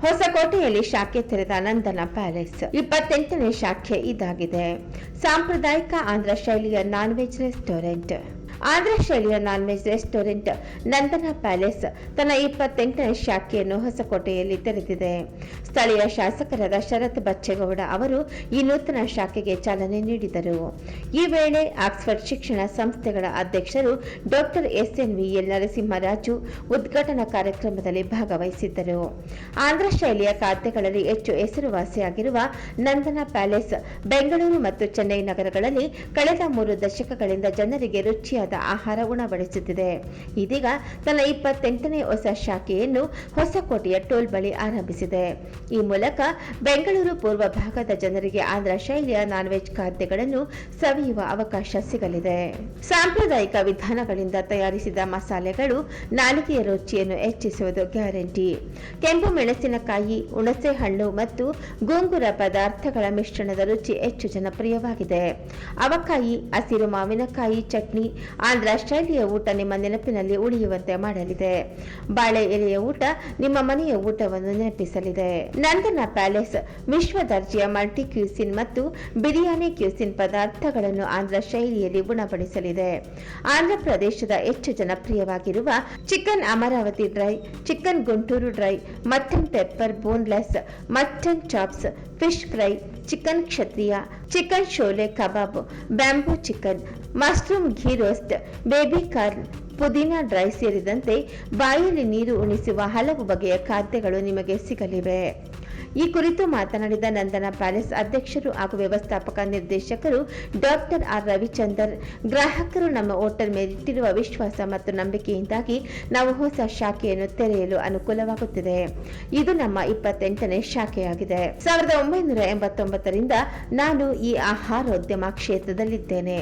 ಹೊಸಕೋಟೆಯಲ್ಲಿ ಶಾಖೆ ತೆರೆದ ನಂದನ ಪ್ಯಾಲೇಸ್ 28ನೇ ಶಾಖೆ ಇದಾಗಿದೆ. ಸಾಂಪ್ರದಾಯಿಕ ಆಂಧ್ರ ಶೈಲಿಯ ನಾನ್ ವೆಜ್ ರೆಸ್ಟೋರೆಂಟ್. ಆಂಧ್ರ ಶೈಲಿಯ non veg restaurant Nandana palace ತನ್ನ 28ನೇ ಶಾಖೆಯನ್ನು ಹೊಸಕೋಟೆಯಲ್ಲಿ ತೆರೆದಿದೆ. ಸ್ಥಳೀಯ ಶಾಸಕರಾದ ಶರತ್ ಬಚ್ಚೇಗೌಡ ಅವರು ಈ ನೂತನ ಶಾಖೆಗೆ ಚಾಲನೆ ನೀಡಿದರು. ಈ ವೇಳೆ ಆಕ್ಸ್ಫರ್ಡ್ ಶಿಕ್ಷಣ ಸಂಸ್ಥೆಗಳ ಅಧ್ಯಕ್ಷರು ಡಾಕ್ಟರ್ SNVL ನರಸಿಂಹರಾಜು ಉದ್ಘಾಟನಾ ಕಾರ್ಯಕ್ರಮದಲ್ಲಿ ಭಾಗವಹಿಸಿದ್ದರು. ಆಂಧ್ರ ಶೈಲಿಯ ಖಾದ್ಯಗಳಲ್ಲಿ ಹೆಚ್ಚು ಹೆಸರುವಾಸಿಯಾಗಿರುವ ನಂದನ ಪ್ಯಾಲೇಸ್ ಬೆಂಗಳೂರು ಮತ್ತು ಚೆನ್ನೈ ನಗರಗಳಲ್ಲಿ ಕಳೆದ 3 ದಶಕಗಳಿಂದ ಜನರಿಗೆ ರುಚಿಯಾದ ಆಹಾರ ಉಣಬಡಿಸುತ್ತಿದೆ. ಇದೀಗ ತನ್ನ 28ನೇ ಹೊಸ ಶಾಖೆಯನ್ನು ಹೊಸಕೋಟೆಯ ಟೋಲ್ ಬಳಿ ಆರಂಭಿಸಿದೆ. ಈ ಮೂಲಕ ಬೆಂಗಳೂರು ಪೂರ್ವ ಭಾಗದ ಜನರಿಗೆ ಆಂಧ್ರ ಶೈಲಿಯ ನಾನ್ ವೆಜ್ ಖಾದ್ಯಗಳನ್ನು ಸವಿಯುವ ಅವಕಾಶ ಸಿಗಲಿದೆ. ಸಾಂಪ್ರದಾಯಿಕ ವಿಧಾನಗಳಿಂದ ತಯಾರಿಸಿದ ಮಸಾಲೆಗಳು ನಾಲಿಗೆಯ ರುಚಿಯನ್ನು ಹೆಚ್ಚಿಸುವುದು ಗ್ಯಾರಂಟಿ. ಕೆಂಪು ಮೆಣಸಿನಕಾಯಿ, ಹುಣಸೆ ಹಣ್ಣು ಮತ್ತು ಗೋಂಗೂರ ಪದಾರ್ಥಗಳ ಮಿಶ್ರಣದ ರುಚಿ ಹೆಚ್ಚು ಜನಪ್ರಿಯವಾಗಿದೆ. ಅವಕಾಯಿ, ಹಸಿರು ಮಾವಿನಕಾಯಿ ಚಟ್ನಿ ಆಂಧ್ರ ಶೈಲಿಯ ಊಟ ನಿಮ್ಮ ನೆನಪಿನಲ್ಲಿ ಉಳಿಯುವಂತೆ ಮಾಡಲಿದೆ. ಬಾಳೆ ಎಲೆಯ ಊಟ ನಿಮ್ಮ ಮನೆಯ ಊಟವನ್ನು ನೆನಪಿಸಲಿದೆ. ನಂದನ ಪ್ಯಾಲೇಸ್ ವಿಶ್ವ ದರ್ಜೆಯ ಮಲ್ಟಿ ಕ್ಯೂಸಿನ್ ಮತ್ತು ಬಿರಿಯಾನಿ ಕ್ಯೂಸಿನ್ ಪದಾರ್ಥಗಳನ್ನು ಆಂಧ್ರ ಶೈಲಿಯಲ್ಲಿ ಉಣಬಡಿಸಲಿದೆ. ಆಂಧ್ರ ಪ್ರದೇಶದ ಹೆಚ್ಚು ಜನಪ್ರಿಯವಾಗಿರುವ chicken Amaravati dry, chicken Guntur dry, mutton pepper boneless, mutton chops, fish fry, chicken Kshatriya, chicken Sholay kebab, bamboo chicken, mushroom ghee roast, baby corn, pudina dry ಸೇರಿದಂತೆ ಬಾಯಲ್ಲಿ ನೀರು ಉಣಿಸುವ ಹಲವು ಬಗೆಯ ಖಾದ್ಯಗಳು ನಿಮಗೆ ಸಿಗಲಿವೆ. ಈ ಕುರಿತು ಮಾತನಾಡಿದ ನಂದನ ಪ್ಯಾಲೇಸ್ ಅಧ್ಯಕ್ಷರು ಹಾಗೂ ವ್ಯವಸ್ಥಾಪಕ ನಿರ್ದೇಶಕರು ಡಾಕ್ಟರ್ R. ರವಿಚಂದರ್, ಗ್ರಾಹಕರು ನಮ್ಮ ಹೋಟೆಲ್ ಮೇಲಿಟ್ಟಿರುವ ವಿಶ್ವಾಸ ಮತ್ತು ನಂಬಿಕೆಯಿಂದಾಗಿ ನಾವು ಹೊಸ ಶಾಖೆಯನ್ನು ತೆರೆಯಲು ಅನುಕೂಲವಾಗುತ್ತಿದೆ. ಇದು ನಮ್ಮ 28ನೇ ಶಾಖೆಯಾಗಿದೆ. 1989ರಿಂದ ನಾನು ಈ ಆಹಾರೋದ್ಯಮ ಕ್ಷೇತ್ರದಲ್ಲಿದ್ದೇನೆ.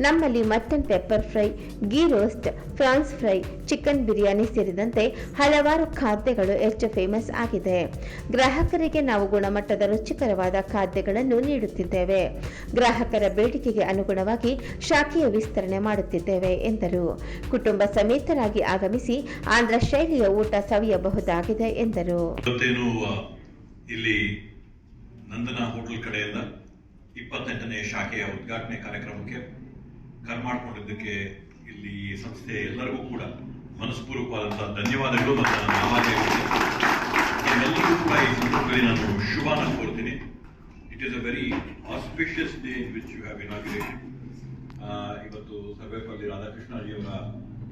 ನಮ್ಮಲ್ಲಿ mutton pepper fry, ghee roast, France fry, chicken biryani ಸೇರಿದಂತೆ ಹಲವಾರು ಖಾದ್ಯಗಳು ಹೆಚ್ಚು ಫೇಮಸ್ ಆಗಿದೆ. ಗ್ರಾಹಕರಿಗೆ ನಾವು ಗುಣಮಟ್ಟದ ರುಚಿಕರವಾದ ಖಾದ್ಯಗಳನ್ನು ನೀಡುತ್ತಿದ್ದೇವೆ. ಗ್ರಾಹಕರ ಬೇಡಿಕೆಗೆ ಅನುಗುಣವಾಗಿ ಶಾಖೆಯ ವಿಸ್ತರಣೆ ಮಾಡುತ್ತಿದ್ದೇವೆ ಎಂದರು. ಕುಟುಂಬ ಸಮೇತರಾಗಿ ಆಗಮಿಸಿ ಆಂಧ್ರ ಶೈಲಿಯ ಊಟ ಸವಿಯಬಹುದಾಗಿದೆ ಎಂದರು. ಇಲ್ಲಿ ನಂದನ ಹೋಟೆಲ್ ಕಡೆಯಿಂದ 28ನೇ ಶಾಖೆಯ ಉದ್ಘಾಟನೆ ಕಾರ್ಯಕ್ರಮಕ್ಕೆ ಕರ್ಮಾಡ್ಕೊಂಡಿದ್ದಕ್ಕೆ ಇಲ್ಲಿ ಸಂಸ್ಥೆ ಎಲ್ಲರಿಗೂ ಕೂಡ ಮನಸ್ಪೂರ್ವಕವಾದಂತಹ ಧನ್ಯವಾದಗಳು ಮತ್ತು ಎಲ್ಲರಿಗೂ ಕೂಡ ಈ ಸಂದರ್ಭದಲ್ಲಿ ನಾನು ಶುಭಾನ ಕೋರ್ತೀನಿ. It is a very auspicious day in which you have inaugurated. ಇವತ್ತು ಸರ್ವೇಪಲ್ಲಿ ರಾಧಾಕೃಷ್ಣಜಿಯವರ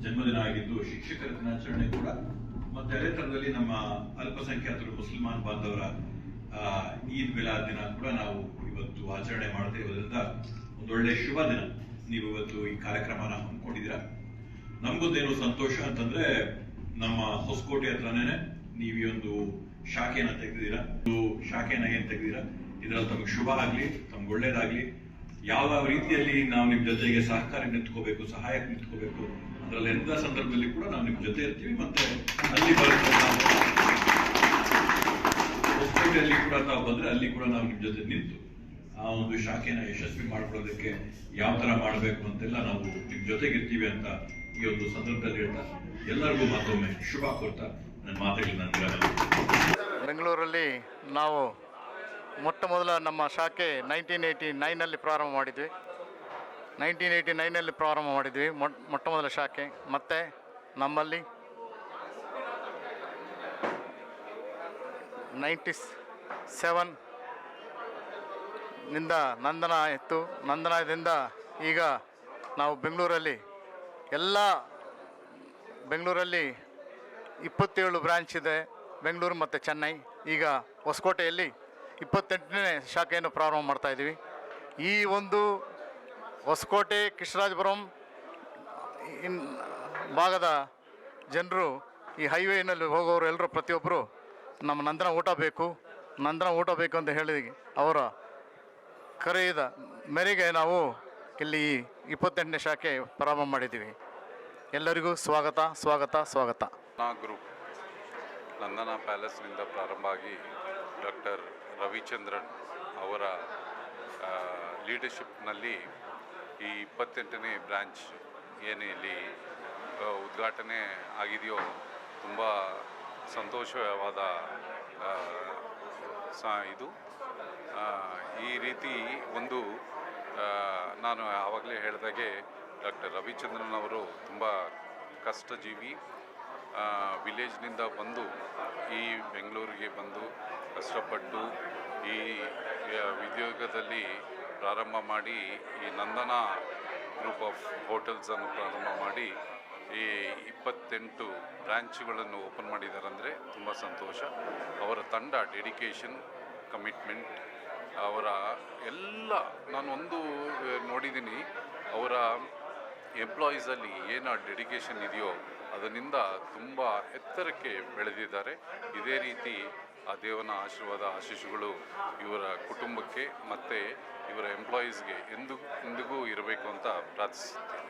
ಜನ್ಮದಿನ ಆಗಿದ್ದು ಶಿಕ್ಷಕರ ದಿನಾಚರಣೆ ಕೂಡ, ಮತ್ತೆ ಅದೇ ತರದಲ್ಲಿ ನಮ್ಮ ಅಲ್ಪಸಂಖ್ಯಾತರು ಮುಸಲ್ಮಾನ್ ಬಾಂಧವರ ಈದ್ ಮಿಲಾದ್ ದಿನ ಕೂಡ ನಾವು ಇವತ್ತು ಆಚರಣೆ ಮಾಡ್ತಾ ಇರೋದ್ರಿಂದ ಒಂದೊಳ್ಳೆ ಶುಭ ದಿನ. ನೀವು ಇವತ್ತು ಈ ಕಾರ್ಯಕ್ರಮನ ಹಮ್ಮಿಕೊಂಡಿದ್ದೀರಾ. ನಮ್ಗೊಂದೇನು ಸಂತೋಷ ಅಂತಂದ್ರೆ, ನಮ್ಮ ಹೊಸಕೋಟೆ ಹತ್ರನೇ ನೀವು ಈ ಒಂದು ಶಾಖೆನ ತೆಗೆದಿದ್ದೀರಾ. ಶಾಖೆನ ಏನ್ ತೆಗೆದಿದ್ದೀರಾ, ಇದರಲ್ಲಿ ತಮಗೆ ಶುಭ ಆಗ್ಲಿ, ತಮ್ಗೆ ಒಳ್ಳೇದಾಗ್ಲಿ. ಯಾವ ರೀತಿಯಲ್ಲಿ ನಾವು ನಿಮ್ ಜೊತೆಗೆ ಸಹಕಾರ ನಿಂತ್ಕೋಬೇಕು, ಸಹಾಯಕ್ಕೆ ನಿಂತ್ಕೋಬೇಕು, ಅದರಲ್ಲಿ ಎಂತ ಸಂದರ್ಭದಲ್ಲಿ ಕೂಡ ನಾವು ನಿಮ್ ಜೊತೆ ಇರ್ತೀವಿ. ಮತ್ತೆ ಅಲ್ಲಿ ಹೊಸಕೋಟೆಯಲ್ಲಿ ಕೂಡ ತಾವು ಬಂದ್ರೆ ಅಲ್ಲಿ ಕೂಡ ನಾವು ನಿಮ್ ಜೊತೆ ನಿಂತು ಆ ಒಂದು ಶಾಖೆನ ಯಶಸ್ವಿ ಮಾಡ್ಕೊಳ್ಳೋದಕ್ಕೆ ಯಾವ ತರ ಮಾಡಬೇಕು ಅಂತೆಲ್ಲ ನಾವು ನಿಮ್ ಜೊತೆಗಿರ್ತೀವಿ ಅಂತ ಈ ಒಂದು ಸಂದರ್ಭದಲ್ಲಿ ಹೇಳ್ತಾ ಎಲ್ಲರಿಗೂ ಮತ್ತೊಮ್ಮೆ ಶುಭ ಕೋರ್ತಾ ನನ್ನ ಮಾತುಗಳನ್ನ ಬೆಂಗಳೂರಲ್ಲಿ ನಾವು ಮೊಟ್ಟ ಮೊದಲ ನಮ್ಮ ಶಾಖೆ 1989ನಲ್ಲಿ ಪ್ರಾರಂಭ ಮಾಡಿದ್ವಿ. 1989ನಲ್ಲಿ ಪ್ರಾರಂಭ ಮಾಡಿದ್ವಿ ಮೊಟ್ಟ ಮೊದಲ ಶಾಖೆ. ಮತ್ತು ನಮ್ಮಲ್ಲಿ 97ನಿಂದ ನಂದನ ಇತ್ತು. ನಂದನದಿಂದ ಈಗ ನಾವು ಬೆಂಗಳೂರಲ್ಲಿ 27 ಬ್ರಾಂಚ್ ಇದೆ, ಬೆಂಗಳೂರು ಮತ್ತು ಚೆನ್ನೈ. ಈಗ ಹೊಸಕೋಟೆಯಲ್ಲಿ 28ನೇ ಶಾಖೆಯನ್ನು ಪ್ರಾರಂಭ ಮಾಡ್ತಾಯಿದ್ದೀವಿ. ಈ ಒಂದು ಹೊಸಕೋಟೆ, ಕೃಷ್ಣರಾಜಪುರಂ ಭಾಗದ ಜನರು, ಈ ಹೈವೇನಲ್ಲಿ ಹೋಗೋರು ಎಲ್ಲರೂ ಪ್ರತಿಯೊಬ್ಬರು ನಮ್ಮ ನಂದನ ಊಟ ಬೇಕು ಅಂತ ಹೇಳಿ ಅವರ ಕರೆಯಿದ ಮೇರೆಗೆ ನಾವು ಇಲ್ಲಿ 28ನೇ ಶಾಖೆ ಪ್ರಾರಂಭ ಮಾಡಿದ್ದೀವಿ. ಎಲ್ಲರಿಗೂ ಸ್ವಾಗತ. ಗ್ರೂಪ್ ನಂದನ ಪ್ಯಾಲೇಸ್ನಿಂದ ಪ್ರಾರಂಭ ಆಗಿ ಡಾಕ್ಟರ್ ರವಿಚಂದ್ರನ್ ಅವರ ಲೀಡರ್ಶಿಪ್ನಲ್ಲಿ ಈ 28ನೇ ಬ್ರಾಂಚ್ ಏನು ಇಲ್ಲಿ ಉದ್ಘಾಟನೆ ಆಗಿದೆಯೋ ತುಂಬ ಸಂತೋಷವಾದ ಇದು ಈ ರೀತಿ ಒಂದು ನಾನು ಆವಾಗಲೇ ಹೇಳಿದಾಗೆ ಡಾಕ್ಟರ್ ರವಿಚಂದ್ರನ್ ಅವರು ತುಂಬ ಕಷ್ಟಜೀವಿ, ವಿಲೇಜ್ನಿಂದ ಬಂದು ಈ ಬೆಂಗಳೂರಿಗೆ ಬಂದು ಕಷ್ಟಪಟ್ಟು ಈ ಉದ್ಯೋಗದಲ್ಲಿ ಪ್ರಾರಂಭ ಮಾಡಿ ಈ ನಂದನ ಗ್ರೂಪ್ ಆಫ್ ಹೋಟೆಲ್ಸನ್ನು ಪ್ರಾರಂಭ ಮಾಡಿ ಈ 28 ಬ್ರ್ಯಾಂಚ್ಗಳನ್ನು ಓಪನ್ ಮಾಡಿದ್ದಾರೆ ಅಂದರೆ ತುಂಬ ಸಂತೋಷ. ಅವರ ತಂಡ ಡೆಡಿಕೇಶನ್, ಕಮಿಟ್ಮೆಂಟ್, ಅವರ ಎಲ್ಲ ನಾನು ಒಂದು ನೋಡಿದ್ದೀನಿ, ಅವರ ಎಂಪ್ಲಾಯೀಸಲ್ಲಿ ಏನು ಡೆಡಿಕೇಶನ್ ಇದೆಯೋ ಅದರಿಂದ ತುಂಬ ಎತ್ತರಕ್ಕೆ ಬೆಳೆದಿದ್ದಾರೆ. ಇದೇ ರೀತಿ ಆ ದೇವನ ಆಶೀರ್ವಾದ, ಆಶೀಸ್ಸುಗಳು ಇವರ ಕುಟುಂಬಕ್ಕೆ ಮತ್ತು ಇವರ ಎಂಪ್ಲಾಯೀಸ್ಗೆ ಎಂದಿಗೂ ಇರಬೇಕು ಅಂತ ಪ್ರಾರ್ಥಿಸುತ್ತೇನೆ.